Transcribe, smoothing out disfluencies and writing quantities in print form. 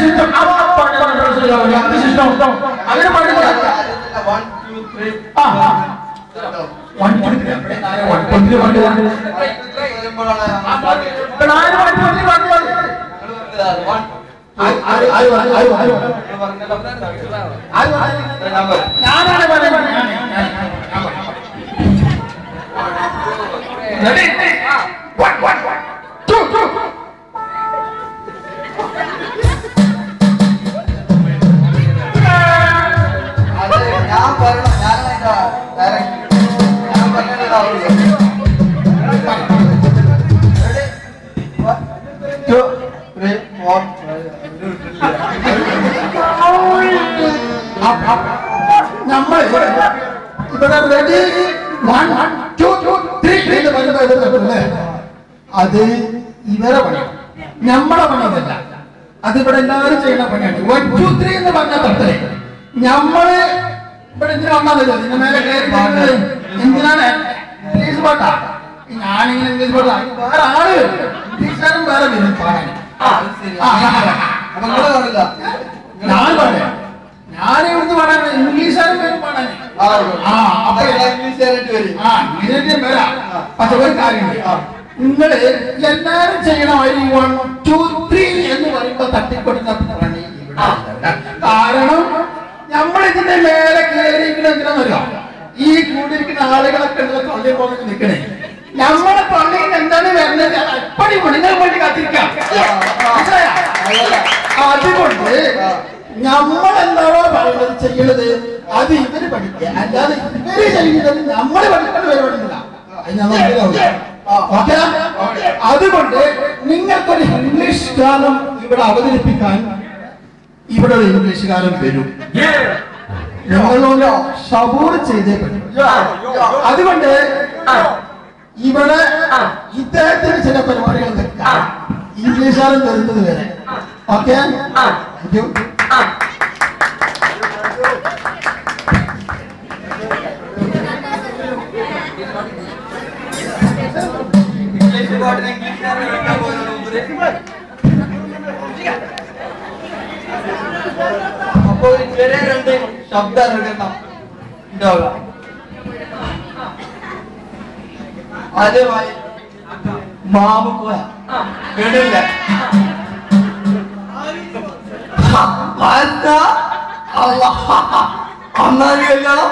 System എന്ത് system അങ്ങനെ പാടില്ല. 1 2 3 ഞാനാണ് പറയുന്നത്. നമ്മൾ ഇവിടെ റെഡി 1 2 3 എന്ന് പറയുന്നത് അത് ഇവരെ പണിയാണ്, നമ്മളെ പണിയല്ല. അത് ഇവിടെ എല്ലാവരും ചെയ്യുന്ന പണിയാണ്. 1 2 3 എന്ന് പറഞ്ഞാൽ തട്ടേ നമ്മള് ഇവിടെ എന്തിനാ വന്നതല്ലോ, ഇതിന്റെ മേലെ കയറി എന്തിനാണ് ഇംഗ്ലീഷ് പാട്ടാ. ഞാനിങ്ങനെ ഇംഗ്ലീഷ് പാട്ടാ, വേറെ ആള് ഇംഗ്ലീഷുകാരും വേറെ വരും പാടാൻ. ഞാൻ പാടേ, ഞാൻ ഇവിടുന്ന് പാടാൻ ഇംഗ്ലീഷുകാരും വരും പാടാൻ. ഇംഗ്ലീഷ് വരാം. പക്ഷെ ഒരു കാര്യമുണ്ട്, നിങ്ങള് എല്ലാരും ചെയ്യണം. 1 2 3 എന്ന് പറയുമ്പോ തട്ടിക്കൊടുത്ത പണി. കാരണം നമ്മളിതിന്റെ മേലെ കയറിയിരിക്കണെന്തിനാ വരാം, ഈ കൂടിയിരിക്കുന്ന ആളുകളൊക്കെ തൊള്ളി പോകുന്ന നിൽക്കണേ. നമ്മളെ തൊള്ളിയിൽ എന്താണ് വരുന്നത് എപ്പടി മുണിങ്ങൾ വേണ്ടി കാത്തിരിക്കാം. അതുകൊണ്ട് നമ്മളെന്താണോ പറയുന്നത് ചെയ്യണത് അത് ഇവര് പഠിക്കുക, അല്ലാതെ ഇവര് ചെയ്യുന്നത് നമ്മള് പഠിക്കേണ്ട പരിപാടിയില്ല. അതുകൊണ്ട് നിങ്ങൾക്കൊരു ഇംഗ്ലീഷ് ഗാനം ഇവിടെ അവതരിപ്പിക്കാൻ ഇവിടെ ഒരു ഇംഗ്ലീഷുകാരൻ വരും. ഞങ്ങളോട് സബൂർ ചെയ്തേ പറ്റും. അതുകൊണ്ട് ഇവിടെ ഇദ്ദേഹത്തിന് ചില പരിപാടികൾ നിൽക്കാം, ഇംഗ്ലീഷുകാരൻ വരുന്നത് വരെ. Okay, thank you. അപ്പോൾ ചെറിയ 2 ശബ്ദം ഇറങ്ങണം ഉണ്ടാവുക. ആദ്യമായി മാമുക്കോയ കേട്ടില്ല. അന്നാല് കല്യാണം